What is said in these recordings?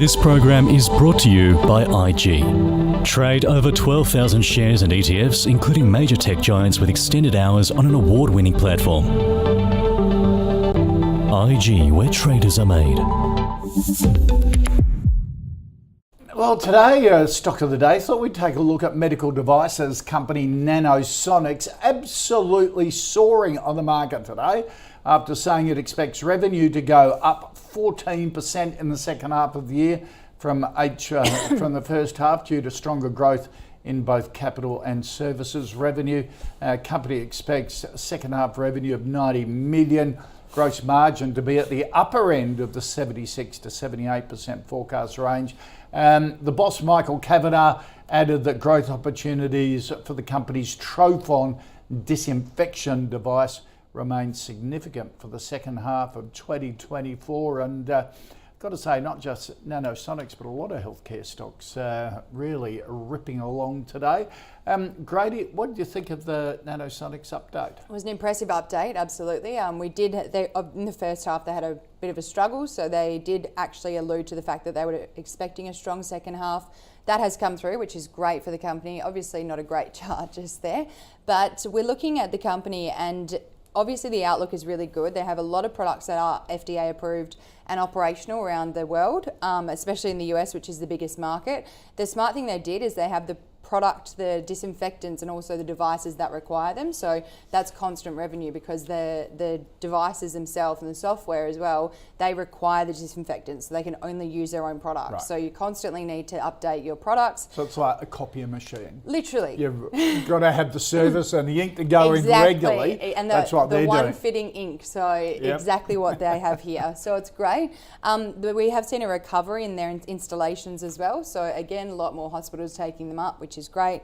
This program is brought to you by IG. Trade over 12,000 shares and ETFs, including major tech giants with extended hours on an award-winning platform. IG, where traders are made. Well, today, stock of the day, thought we'd take a look at medical devices company Nanosonics, absolutely soaring on the market today after saying it expects revenue to go up 14% in the second half of the year from the first half due to stronger growth in both capital and services revenue. Company expects second half revenue of 90 million, gross margin to be at the upper end of the 76 to 78% forecast range. The boss, Michael Kavanagh, added that growth opportunities for the company's Trophon disinfection device remain significant for the second half of 2024. And got to say, not just Nanosonics, but a lot of healthcare stocks really ripping along today. Grady, what did you think of the Nanosonics update? It was an impressive update, absolutely. In the first half, they had a bit of a struggle, so they did actually allude to the fact that they were expecting a strong second half. That has come through, which is great for the company. Obviously not a great chart just there, but we're looking at the company and obviously the outlook is really good. They have a lot of products that are FDA approved and operational around the world, especially in the US, which is the biggest market. The smart thing they did is they have the product, the disinfectants, and also the devices that require them. So that's constant revenue because the devices themselves and the software as well, they require the disinfectants. So they can only use their own products. Right. So you constantly need to update your products. So it's like a copier machine. Literally. You've got to have the service and the ink to go in regularly. And that's what they're doing. The one-fitting ink. So exactly what they have here. So it's great. We have seen a recovery in their installations as well. So again, a lot more hospitals taking them up, which is great.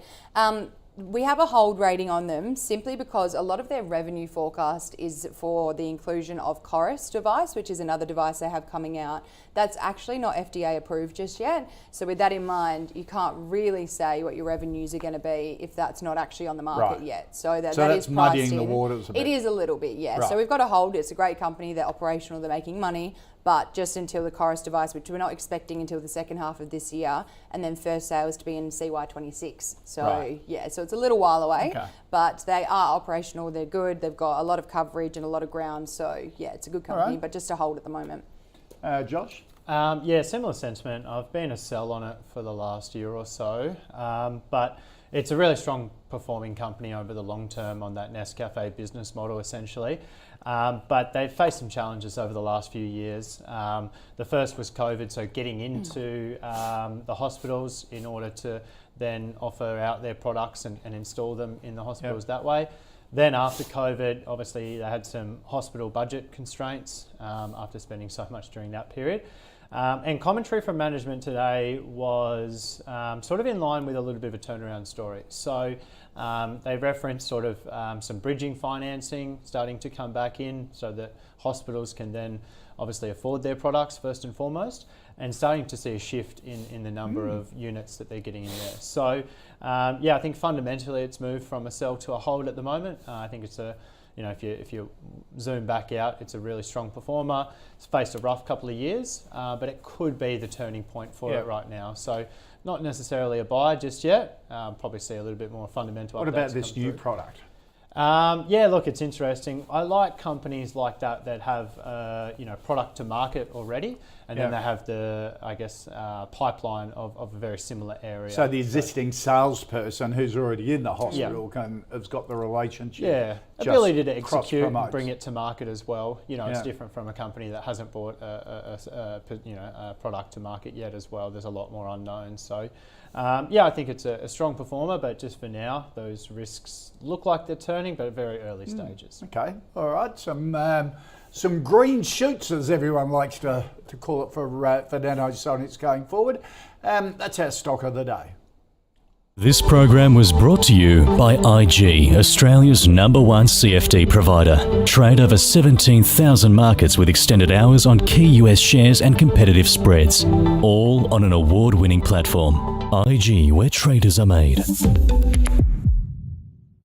We have a hold rating on them simply because a lot of their revenue forecast is for the inclusion of Chorus device, which is another device they have coming out. That's actually not FDA approved just yet. So with that in mind, you can't really say what your revenues are going to be if that's not actually on the market yet. So that that's is muddying the waters a bit. It is a little bit, yeah. Right. So we've got to hold it. It's a great company. They're operational. They're making money. But just until the Chorus device, which we're not expecting until the second half of this year, and then first sales to be in CY26. So so it's a little while away, but they are operational, they're good, they've got a lot of coverage and a lot of ground. So yeah, it's a good company, but just a hold at the moment. Josh? Similar sentiment. I've been a sell on it for the last year or so, but it's a really strong performing company over the long term on that Nescafe business model essentially. But they've faced some challenges over the last few years. The first was COVID, so getting into the hospitals in order to then offer out their products and install them in the hospitals that way. Then after COVID, obviously they had some hospital budget constraints after spending so much during that period. And commentary from management today was sort of in line with a little bit of a turnaround story. So they referenced sort of some bridging financing starting to come back in so that hospitals can then obviously afford their products first and foremost, and starting to see a shift in the number of units that they're getting in there. So I think fundamentally it's moved from a sell to a hold at the moment. I think it's if you zoom back out, it's a really strong performer. It's faced a rough couple of years, but it could be the turning point for it right now. So not necessarily a buy just yet. Probably see a little bit more fundamental. What about this new product? Look, it's interesting. I like companies like that have product to market already, and then they have the pipeline of a very similar area. So the existing salesperson who's already in the hospital has got the relationship. Ability to execute and bring it to market as well. It's different from a company that hasn't brought a product to market yet as well. There's a lot more unknown. So I think it's a strong performer, but just for now, those risks look like they're turning, but at very early stages. Okay, all right. Some green shoots, as everyone likes to call it, for Nanosonics going forward. That's our stock of the day. This program was brought to you by IG, Australia's #1 CFD provider. Trade over 17,000 markets with extended hours on key US shares and competitive spreads. All on an award-winning platform. IG, where traders are made.